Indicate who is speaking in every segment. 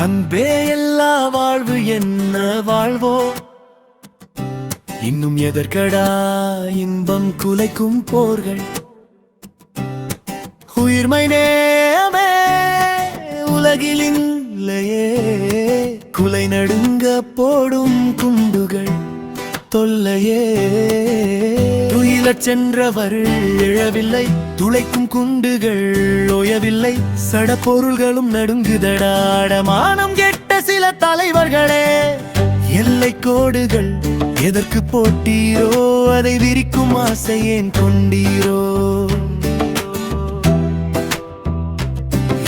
Speaker 1: அன்பே எல்லா வாழ்வு என்ன வாழ்வோ இன்னும் எதற்கடா இன்பம் குலைக்கும் போர்கள் உயிர்மை நேயமே உலகில் இல்லையே குலை நடுங்க போடும் குண்டுகள் தொல்லையே துயிலச் சென்றவர் எழவில்லை துளைக்கும் குண்டுகள் ஓயவில்லை சட பொருள்களும் நடுங்குதடாடமானம் கெட்ட சில தலைவர்களே எல்லை கோடுகள் எதற்கு போட்டீரோ அதை விரிக்கும் ஆசை ஏன் கொண்டீரோ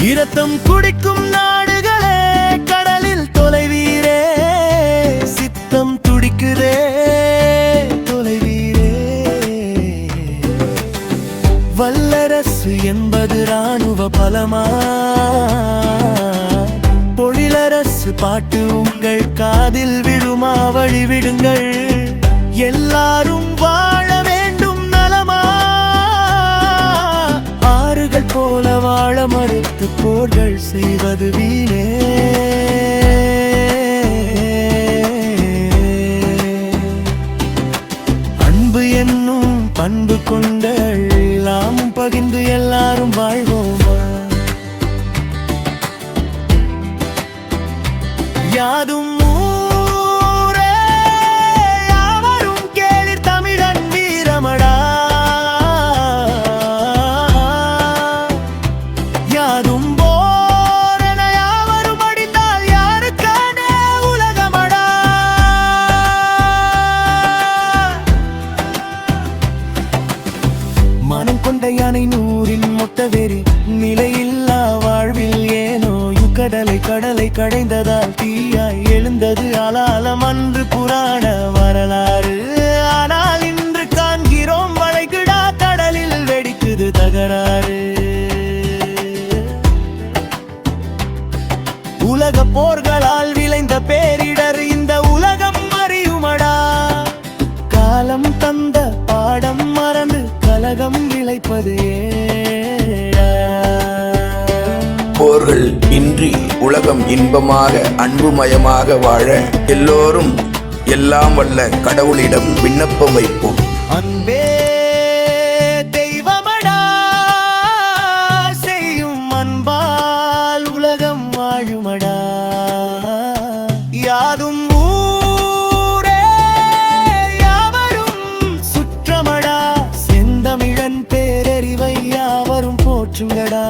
Speaker 1: இரத்தம் குடிக்கும் நாடுகளே கடலில் தொலைவீரே சித்தம் துடிக்குதே தொலைவீரே வல்லரசு என்பது இராணுவ பலமா பொழிலரசு பாட்டு உங்கள் காதில் விழுமா வழிவிடுங்கள் எல்லாரும் வாழ வேண்டும் நலமா ஆறுகள் போல வாழ மறுத்து போர்கள் செய்வது வீணே அன்பு என்னும் பண்பு கொண்ட எல்லாம் பகிர்ந்து எல்லாரும் வாழ்வோமா யாதும் ஊரே யாவரும் கேளிர் தமிழன் வீரமடா யாதும் போரென யாவரும் அடித்தால் யாருக்கான உலகமடா மனம் கொண்ட யானை நூறின் மொத்த வெறி நிலையில்லா வாழ்வில் ஏனோ கடலை கடைந்ததால் தீயாய் எழுந்தது அலாலம் அன்று புராண வரலாறு ஆனால் இன்று காண்கிறோம் வளைகுடா கடலில் வெடிக்குது தகராறு உலக போர்களால் விளைந்த பேரிடர் இந்த உலகம் அறியுமடா காலம் தந்த பாடம் மறந்து கலகம் விளைப்பதே
Speaker 2: போர்கள் இன்றி உலகம் இன்பமாக அன்புமயமாக வாழ எல்லோரும் எல்லாம் வல்ல கடவுளிடம் விண்ணப்பம் வைப்போம்.
Speaker 1: அன்பே தெய்வமடா செய்யும் அன்பால் உலகம் வாழுமடா யாதும் ஊரே யாவரும் சுற்றமடா செந்தமிழன் பேரறிவை யாவரும் போற்றுங்கடா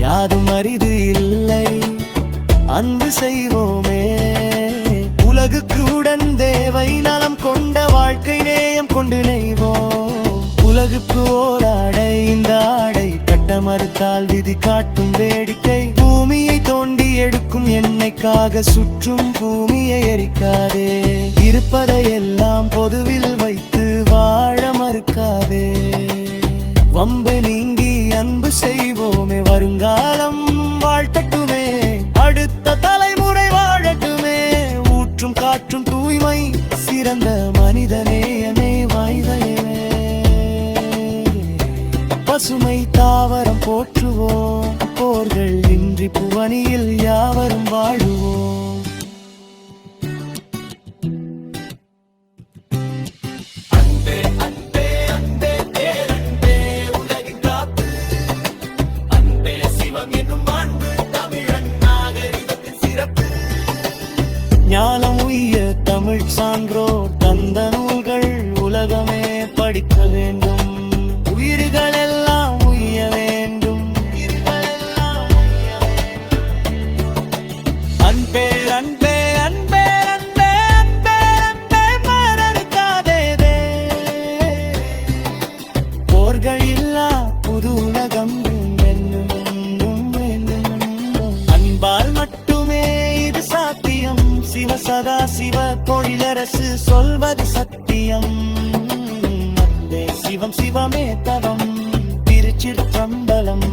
Speaker 1: யாதும் அரிது இல்லை அன்பு செய்வோமே உலகுக்கு உடன் தேவை நலம் கொண்ட வாழ்க்கை நேயம் கொண்டு நெய்வோம் உலகுக்கு ஓராடை இந்த ஆடை கட்ட மறுத்தால் விதி காட்டும் வேடிக்கை பூமியை தோண்டி எடுக்கும் எண்ணெய்க்காக சுற்றும் பூமியை எரிக்காதே இருப்பதையெல்லாம் பொதுவில் வைத்து வாழ மறுக்காதே வம்பு நீங்கி அன்பு செய்வோமே வருங்காலம் வாழ்த்தட்டுமே அடுத்த தலைமுறை வாழட்டுமே ஊற்றும் காற்றும் தூய்மை சிறந்த மனிதநேயமே வாய்தயமே பசுமை தாவரம் போற்றுவோம் போர்கள் இன்றி புவனியில் யாவரும் வாழுவோம் ஞானம் உய்ய தமிழ் சான்றோர் தந்த நூல்கள் உலகமே படிக்க வேண்டும் உயிர்கள் எல்லாம் உய்ய வேண்டும் அன்பே அன்பே அன்பே அன்பே அன்பே அன்பே மறக்காதே போர்கள் இல்லா புது உலகம் அன்பால் மட்டுமே இது சாத்தியம் சிவ சதா சிவ தொழிலரசு சொல்வது சத்தியம் சிவம் சிவமே தவம் திருச்சிற்றம்பலம்.